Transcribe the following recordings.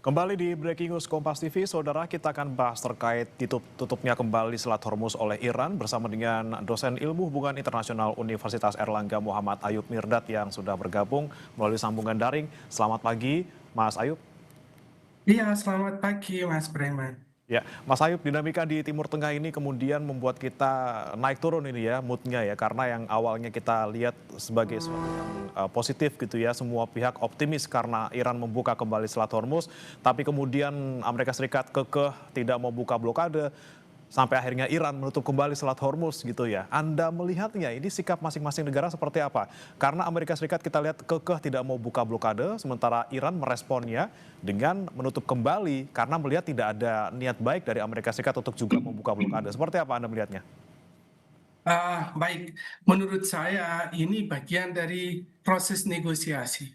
Kembali di Breaking News Kompas TV, saudara, kita akan bahas terkait tutupnya kembali Selat Hormuz oleh Iran bersama dengan dosen ilmu hubungan internasional Universitas Airlangga Muhammad Ayub Mirdad yang sudah bergabung melalui sambungan daring. Selamat pagi, Mas Ayub. Iya, selamat pagi Mas Breman. Ya, Mas Ayub, dinamika di Timur Tengah ini kemudian membuat kita naik turun ini ya moodnya ya, karena yang awalnya kita lihat sebagai sesuatu yang positif gitu ya, semua pihak optimis karena Iran membuka kembali Selat Hormuz, tapi kemudian Amerika Serikat kekeh tidak mau buka blokade, sampai akhirnya Iran menutup kembali Selat Hormuz gitu ya. Anda melihatnya ini sikap masing-masing negara seperti apa? Karena Amerika Serikat kita lihat kekeh tidak mau buka blokade, sementara Iran meresponnya dengan menutup kembali karena melihat tidak ada niat baik dari Amerika Serikat untuk juga membuka blokade. Seperti apa Anda melihatnya? Baik, menurut saya ini bagian dari proses negosiasi.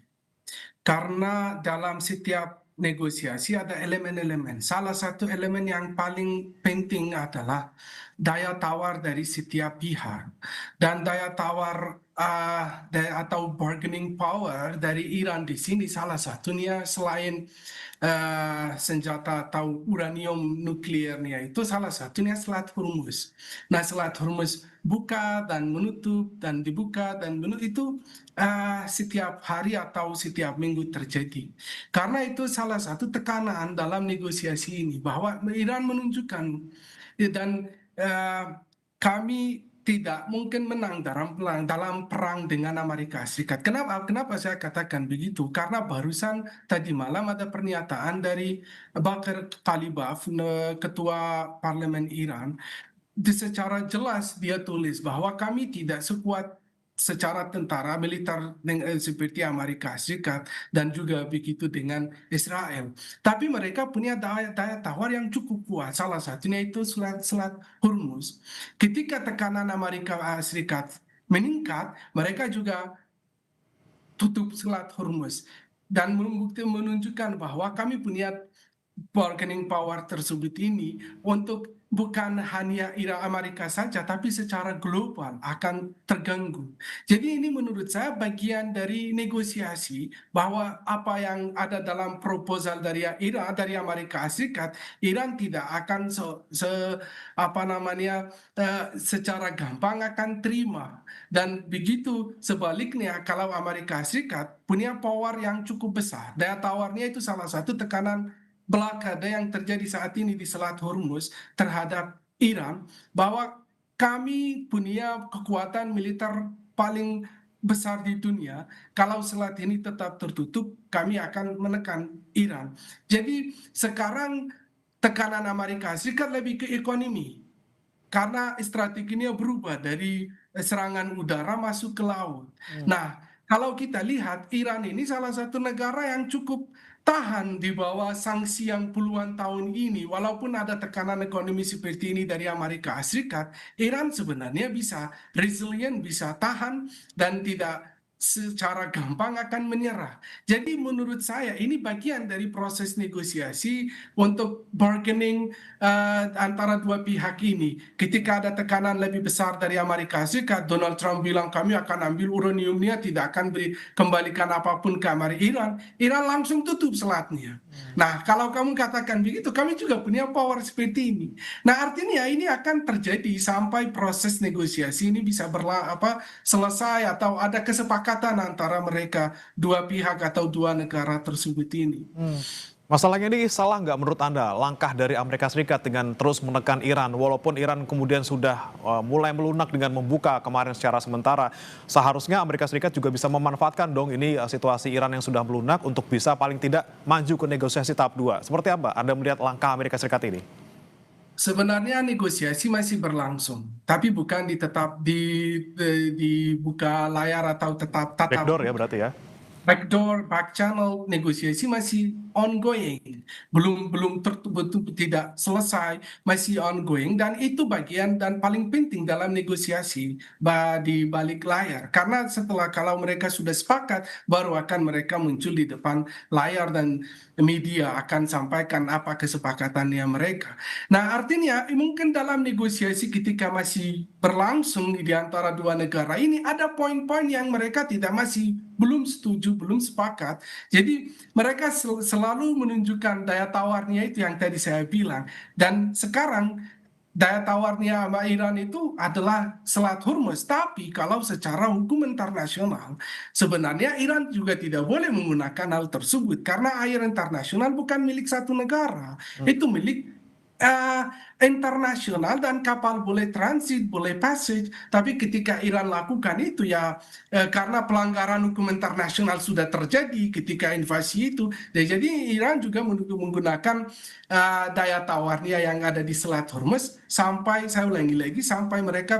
Karena dalam setiap negosiasi ada elemen-elemen. Salah satu elemen yang paling penting adalah daya tawar dari setiap pihak. Dan daya tawar atau bargaining power dari Iran di sini salah satunya selain senjata atau uranium nuklirnya itu salah satunya Selat Hormuz. Nah, Selat Hormuz buka dan menutup dan dibuka dan menutup itu setiap hari atau setiap minggu terjadi. Karena itu salah satu tekanan dalam negosiasi ini bahwa Iran menunjukkan dan kami tidak mungkin menang dalam perang dengan Amerika Serikat. Kenapa saya katakan begitu? Karena barusan tadi malam ada pernyataan dari Bakir Kalibaf, Ketua Parlemen Iran, secara jelas dia tulis bahwa kami tidak sekuat secara tentara militer seperti Amerika Serikat dan juga begitu dengan Israel. Tapi mereka punya daya tawar yang cukup kuat. Salah satunya itu Selat Hormuz. Ketika tekanan Amerika Serikat meningkat, mereka juga tutup Selat Hormuz dan menunjukkan bahwa kami punya bargaining power tersebut ini untuk bukan hanya Amerika saja, tapi secara global akan terganggu. Jadi ini menurut saya bagian dari negosiasi bahwa apa yang ada dalam proposal dari Iran, dari Amerika Serikat, Iran tidak akan secara gampang akan terima. Dan begitu sebaliknya kalau Amerika Serikat punya power yang cukup besar, daya tawarnya itu salah satu tekanan blokade yang terjadi saat ini di Selat Hormuz terhadap Iran, bahwa kami punya kekuatan militer paling besar di dunia. Kalau selat ini tetap tertutup, kami akan menekan Iran. Jadi sekarang tekanan Amerika Serikat lebih ke ekonomi karena strateginya berubah dari serangan udara masuk ke laut. Nah, kalau kita lihat Iran ini salah satu negara yang cukup tahan di bawah sanksi yang puluhan tahun ini. Walaupun ada tekanan ekonomi seperti ini dari Amerika Serikat, Iran sebenarnya bisa resilient, bisa tahan dan tidak secara gampang akan menyerah. Jadi menurut saya ini bagian dari proses negosiasi untuk bargaining antara dua pihak ini. Ketika ada tekanan lebih besar dari Amerika Serikat, Donald Trump bilang kami akan ambil uraniumnya, tidak akan beri kembalikan apapun ke Iran. Iran langsung tutup selatnya. Nah, kalau kamu katakan begitu, kami juga punya power seperti ini. Nah, artinya ini akan terjadi sampai proses negosiasi ini bisa selesai atau ada kesepakatan antara mereka dua pihak atau dua negara tersebut ini. Masalahnya ini salah nggak menurut Anda langkah dari Amerika Serikat dengan terus menekan Iran, walaupun Iran kemudian sudah mulai melunak dengan membuka kemarin secara sementara, seharusnya Amerika Serikat juga bisa memanfaatkan dong ini situasi Iran yang sudah melunak untuk bisa paling tidak maju ke negosiasi tahap 2. Seperti apa Anda melihat langkah Amerika Serikat ini? Sebenarnya negosiasi masih berlangsung, tapi bukan dibuka layar atau tetap tatap Backdoor ya muka. berarti ya? Backdoor, back channel negosiasi masih ongoing, belum belum betul tidak selesai, masih ongoing dan itu bagian dan paling penting dalam negosiasi di balik layar. Karena setelah kalau mereka sudah sepakat, baru akan mereka muncul di depan layar dan media akan sampaikan apa kesepakatannya mereka. Nah, artinya mungkin dalam negosiasi ketika masih berlangsung di antara dua negara ini ada poin-poin yang mereka tidak masih belum setuju, belum sepakat. Jadi mereka selalu menunjukkan daya tawarnya itu yang tadi saya bilang. Dan sekarang daya tawarnya sama Iran itu adalah Selat Hormuz. Tapi kalau secara hukum internasional, sebenarnya Iran juga tidak boleh menggunakan hal tersebut karena air internasional bukan milik satu negara, itu milik eh, internasional dan kapal boleh transit, boleh passage. Tapi ketika Iran lakukan itu ya karena pelanggaran hukum internasional sudah terjadi ketika invasi itu. Jadi Iran juga menggunakan daya tawarnya yang ada di Selat Hormuz sampai saya ulangi lagi sampai mereka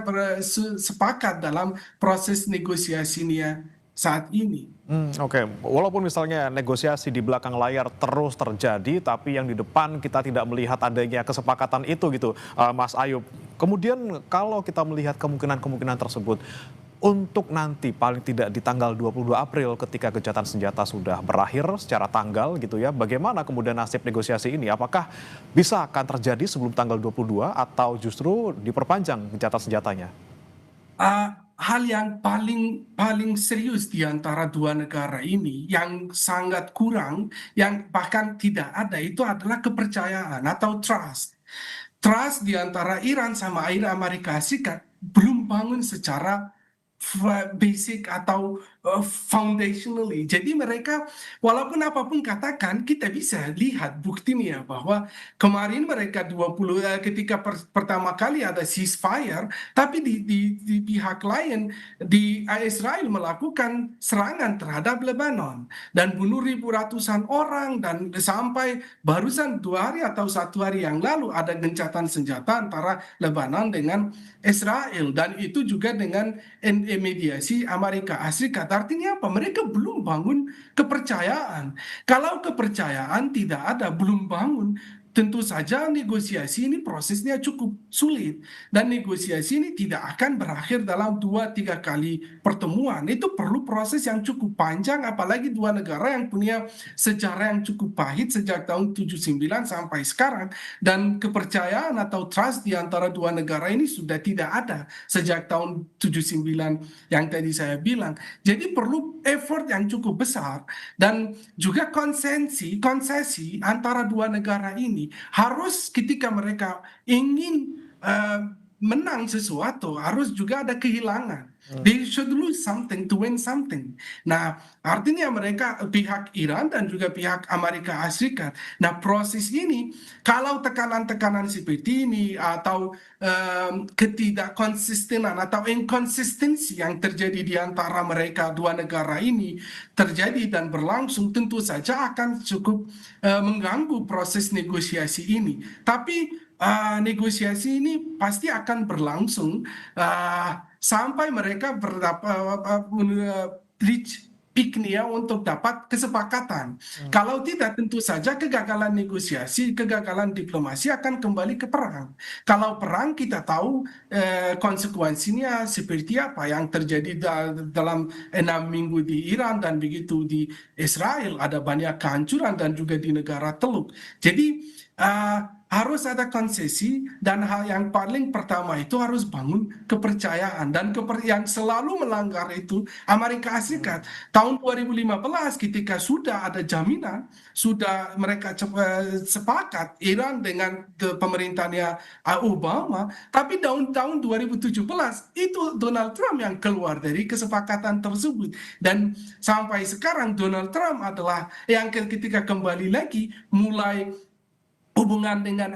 sepakat dalam proses negosiasinya saat ini. Oke, walaupun misalnya negosiasi di belakang layar terus terjadi, tapi yang di depan kita tidak melihat adanya kesepakatan itu gitu, Mas Ayub. Kemudian kalau kita melihat kemungkinan-kemungkinan tersebut, untuk nanti paling tidak di tanggal 22 April ketika gencatan senjata sudah berakhir secara tanggal gitu ya, bagaimana kemudian nasib negosiasi ini? Apakah bisa akan terjadi sebelum tanggal 22 atau justru diperpanjang gencatan senjatanya? Hal yang paling paling serius di antara dua negara ini yang sangat kurang, yang bahkan tidak ada itu adalah kepercayaan atau trust. Trust di antara Iran sama Amerika Serikat belum bangun secara basic atau foundationally. Jadi mereka walaupun apapun katakan kita bisa lihat buktinya bahwa kemarin mereka 20 ketika pertama kali ada ceasefire tapi di pihak lain di Israel melakukan serangan terhadap Lebanon dan bunuh ratusan orang dan sampai barusan 2 hari atau 1 hari yang lalu ada gencatan senjata antara Lebanon dengan Israel dan itu juga dengan mediasi Amerika Serikat. Artinya apa? Mereka belum bangun kepercayaan. Kalau kepercayaan tidak ada, belum bangun, tentu saja negosiasi ini prosesnya cukup sulit dan negosiasi ini tidak akan berakhir dalam 2-3 kali pertemuan. Itu perlu proses yang cukup panjang, apalagi dua negara yang punya sejarah yang cukup pahit sejak tahun 79 sampai sekarang dan kepercayaan atau trust di antara dua negara ini sudah tidak ada sejak tahun 79 yang tadi saya bilang. Jadi perlu effort yang cukup besar dan juga konsesi antara dua negara ini harus ketika mereka ingin menang sesuatu harus juga ada kehilangan. They should lose something to win something. Nah, artinya mereka pihak Iran dan juga pihak Amerika Serikat. Nah, proses ini kalau tekanan-tekanan seperti ini atau ketidakkonsistenan atau inkonsistensi yang terjadi di antara mereka dua negara ini terjadi dan berlangsung tentu saja akan cukup mengganggu proses negosiasi ini. Tapi negosiasi ini pasti akan berlangsung sampai mereka reach peaknya untuk dapat kesepakatan. Kalau tidak, tentu saja kegagalan negosiasi, kegagalan diplomasi akan kembali ke perang. Kalau perang kita tahu konsekuensinya seperti apa yang terjadi dalam 6 minggu di Iran dan begitu di Israel. Ada banyak kehancuran dan juga di negara Teluk. Jadi harus ada konsesi dan hal yang paling pertama itu harus bangun kepercayaan dan yang selalu melanggar itu Amerika Serikat. Tahun 2015 ketika sudah ada jaminan, sudah mereka sepakat Iran dengan pemerintahannya Obama, tapi tahun 2017 itu Donald Trump yang keluar dari kesepakatan tersebut dan sampai sekarang Donald Trump adalah yang ketika kembali lagi mulai hubungan dengan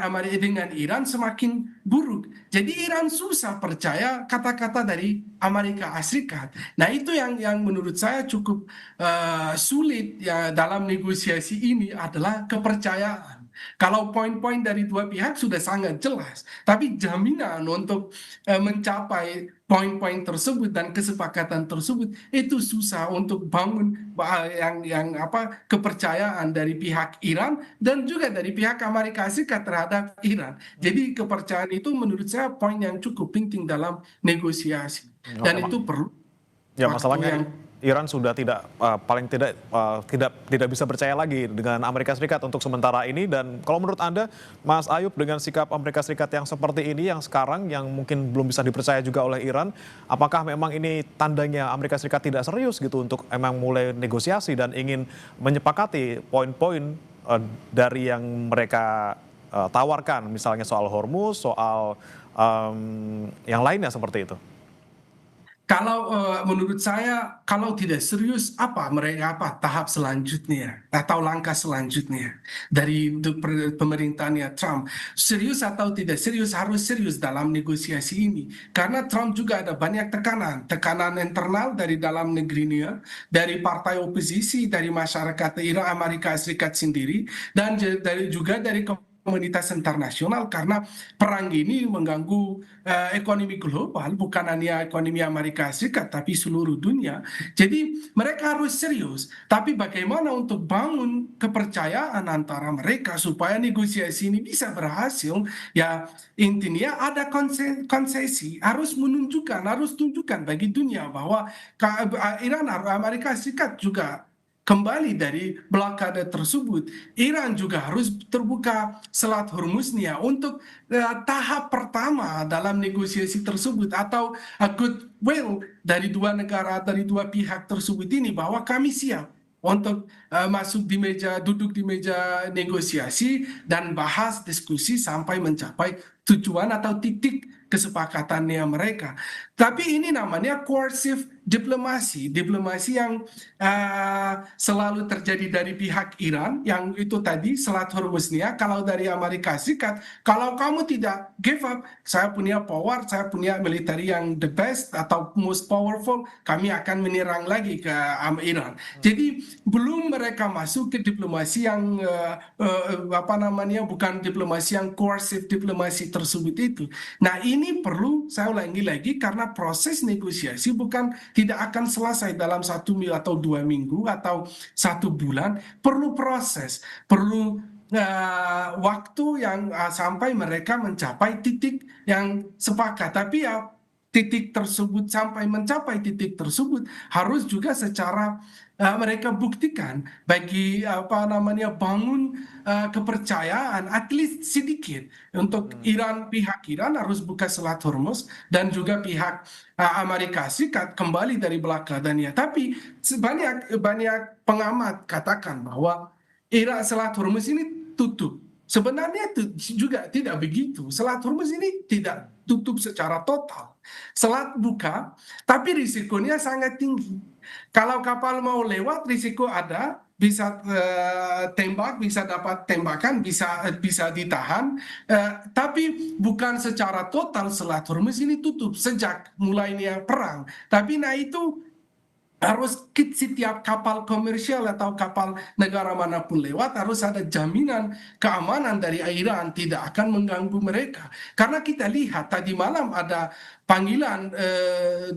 Iran semakin buruk. Jadi Iran susah percaya kata-kata dari Amerika Serikat. Nah itu yang menurut saya cukup sulit ya dalam negosiasi ini adalah kepercayaan. Kalau poin-poin dari dua pihak sudah sangat jelas, tapi jaminan untuk mencapai poin-poin tersebut dan kesepakatan tersebut itu susah untuk bangun kepercayaan dari pihak Iran dan juga dari pihak Amerika Serikat terhadap Iran. Jadi kepercayaan itu menurut saya poin yang cukup penting dalam negosiasi dan itu perlu ya waktu masalahnya yang Iran sudah paling tidak bisa percaya lagi dengan Amerika Serikat untuk sementara ini. Dan kalau menurut Anda, Mas Ayub, dengan sikap Amerika Serikat yang seperti ini yang sekarang yang mungkin belum bisa dipercaya juga oleh Iran, apakah memang ini tandanya Amerika Serikat tidak serius gitu untuk emang mulai negosiasi dan ingin menyepakati poin-poin dari yang mereka tawarkan, misalnya soal Hormuz, soal yang lainnya seperti itu? Kalau menurut saya, kalau tidak serius, apa tahap selanjutnya atau langkah selanjutnya dari pemerintahnya Trump? Serius atau tidak serius, harus serius dalam negosiasi ini. Karena Trump juga ada banyak tekanan internal dari dalam negerinya, dari partai oposisi, dari masyarakat Iran, Amerika Serikat sendiri, dan juga dari komunitas internasional, karena perang ini mengganggu ekonomi global, bukan hanya ekonomi Amerika Serikat tapi seluruh dunia. Jadi mereka harus serius, tapi bagaimana untuk bangun kepercayaan antara mereka supaya negosiasi ini bisa berhasil? Ya, intinya ada konsesi, harus tunjukkan bagi dunia bahwa Iran, Amerika Serikat juga kembali dari blokade tersebut. Iran juga harus terbuka Selat Hormuznya untuk tahap pertama dalam negosiasi tersebut, atau goodwill dari dua negara, dari dua pihak tersebut ini, bahwa kami siap untuk duduk di meja negosiasi dan bahas diskusi sampai mencapai tujuan atau titik kesepakatannya mereka. Tapi ini namanya coercive diplomasi, diplomasi yang selalu terjadi dari pihak Iran, yang itu tadi Selat Hormuznya. Kalau dari Amerika Serikat, kalau kamu tidak give up, saya punya power, saya punya militer yang the best atau most powerful, kami akan menyerang lagi ke Iran. Jadi belum mereka masuk ke diplomasi yang bukan diplomasi yang coercive, diplomasi tersebut itu. Nah, ini perlu saya ulangi lagi, karena proses negosiasi bukan tidak akan selesai dalam 1 minggu atau 2 minggu atau 1 bulan. Perlu proses, perlu waktu yang sampai mereka mencapai titik yang sepakat. Tapi ya, titik tersebut, sampai mencapai titik tersebut, harus juga secara mereka buktikan bagi bangun kepercayaan at least sedikit untuk Iran. Pihak Iran harus buka Selat Hormuz, dan juga pihak Amerika Serikat kembali dari blokadanya. Tapi banyak pengamat katakan bahwa Selat Hormuz ini tutup. Sebenarnya itu juga tidak begitu. Selat Hormuz ini tidak tutup secara total. Selat buka, tapi risikonya sangat tinggi. Kalau kapal mau lewat, risiko ada, bisa tembak, bisa dapat tembakan, bisa ditahan. Tapi bukan secara total Selat Hormuz ini tutup sejak mulainya perang. Tapi nah, itu harus setiap kapal komersial atau kapal negara manapun lewat, harus ada jaminan keamanan dari Iran tidak akan mengganggu mereka. Karena kita lihat tadi malam ada panggilan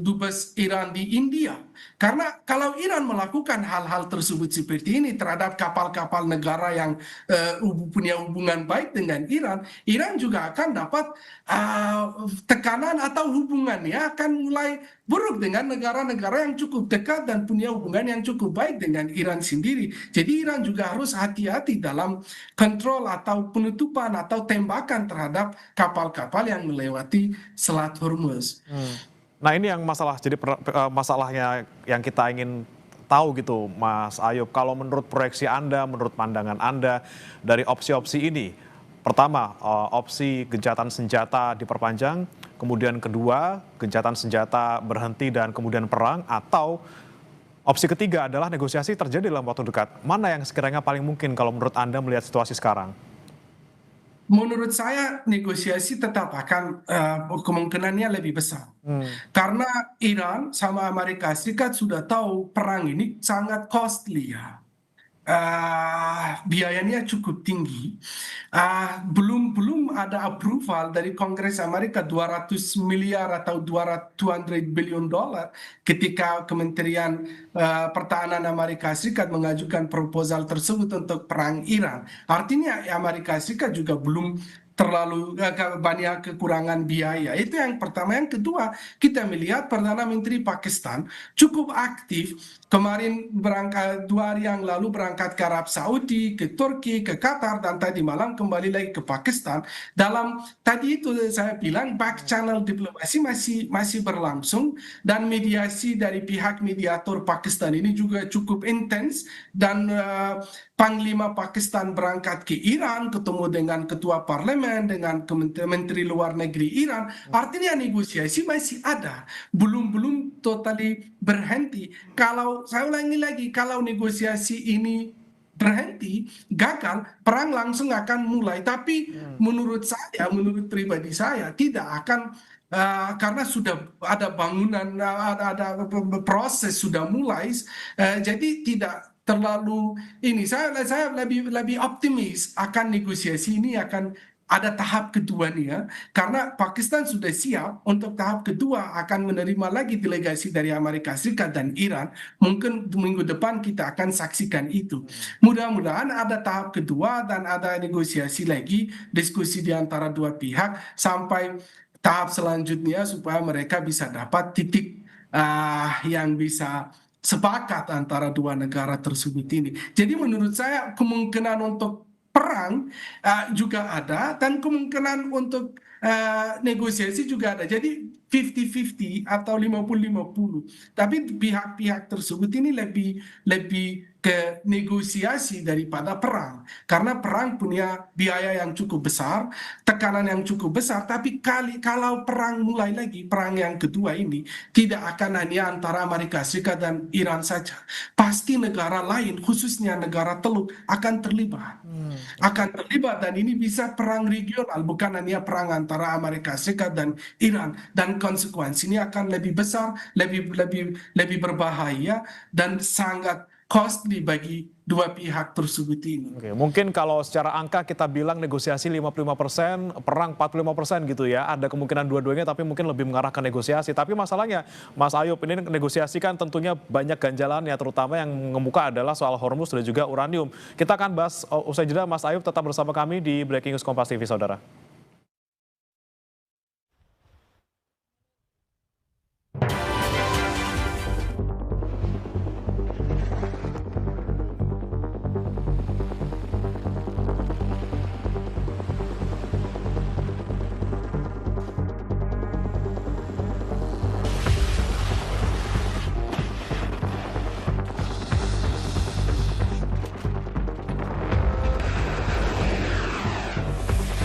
dubes Iran di India. Karena kalau Iran melakukan hal-hal tersebut seperti ini terhadap kapal-kapal negara yang punya hubungan baik dengan Iran, Iran juga akan dapat tekanan, atau hubungannya akan mulai buruk dengan negara-negara yang cukup dekat dan punya hubungan yang cukup baik dengan Iran sendiri. Jadi Iran juga harus hati-hati dalam kontrol atau penutupan atau tembakan terhadap kapal-kapal yang melewati Selat Hormuz. Nah, ini yang masalahnya yang kita ingin tahu gitu, Mas Ayub. Kalau menurut proyeksi Anda, menurut pandangan Anda dari opsi-opsi ini, pertama, opsi gencatan senjata diperpanjang, kemudian kedua, gencatan senjata berhenti dan kemudian perang, atau opsi ketiga adalah negosiasi terjadi dalam waktu dekat. Mana yang sekiranya paling mungkin kalau menurut Anda melihat situasi sekarang? Menurut saya negosiasi tetap akan kemungkinannya lebih besar. Karena Iran sama Amerika Serikat sudah tahu perang ini sangat costly ya. Biayanya cukup tinggi. Belum ada approval dari Kongres Amerika 200 miliar atau 200 billion dollar ketika Kementerian Pertahanan Amerika Serikat mengajukan proposal tersebut untuk perang Iran. Artinya Amerika Serikat juga belum terlalu banyak kekurangan biaya. Itu yang pertama. Yang kedua, kita melihat Perdana Menteri Pakistan cukup aktif. Kemarin berangkat 2 hari yang lalu berangkat ke Arab Saudi, ke Turki, ke Qatar, dan tadi malam kembali lagi ke Pakistan. Dalam tadi itu saya bilang back channel diplomasi masih berlangsung, dan mediasi dari pihak mediator Pakistan ini juga cukup intens, dan Panglima Pakistan berangkat ke Iran, ketemu dengan ketua parlemen, dengan menteri luar negeri Iran, artinya negosiasi masih ada, belum totally berhenti. Kalau saya ulangi lagi, kalau negosiasi ini berhenti, gagal, perang langsung akan mulai. Tapi menurut saya, menurut pribadi saya, tidak akan karena sudah ada bangunan, ada proses sudah mulai, jadi tidak terlalu ini. Saya lebih optimis akan negosiasi ini akan ada tahap kedua nih ya, karena Pakistan sudah siap untuk tahap kedua, akan menerima lagi delegasi dari Amerika Serikat dan Iran. Mungkin minggu depan kita akan saksikan itu. Mudah-mudahan ada tahap kedua dan ada negosiasi lagi, diskusi di antara dua pihak sampai tahap selanjutnya supaya mereka bisa dapat titik yang bisa sepakat antara dua negara tersebut ini. Jadi menurut saya kemungkinan untuk perang juga ada, dan kemungkinan untuk negosiasi juga ada. Jadi 50-50 atau 50-50. Tapi pihak-pihak tersebut ini lebih ke negosiasi daripada perang. Karena perang punya biaya yang cukup besar, tekanan yang cukup besar, tapi kalau perang mulai lagi, perang yang kedua ini tidak akan hanya antara Amerika Serikat dan Iran saja. Pasti negara lain, khususnya negara Teluk, akan terlibat. Akan terlibat, dan ini bisa perang regional, bukan hanya perang antara Amerika Serikat dan Iran. Dan konsekuensinya akan lebih besar, lebih berbahaya, dan sangat costly bagi dua pihak tersebut ini. Oke, mungkin kalau secara angka kita bilang negosiasi 55%, perang 45% gitu ya. Ada kemungkinan dua-duanya tapi mungkin lebih mengarah ke negosiasi. Tapi masalahnya Mas Ayub, ini negosiasi kan tentunya banyak ganjalannya, terutama yang mengemuka adalah soal Hormuz dan juga uranium. Kita akan bahas usai jeda. Mas Ayub tetap bersama kami di Breaking News Kompas TV, saudara.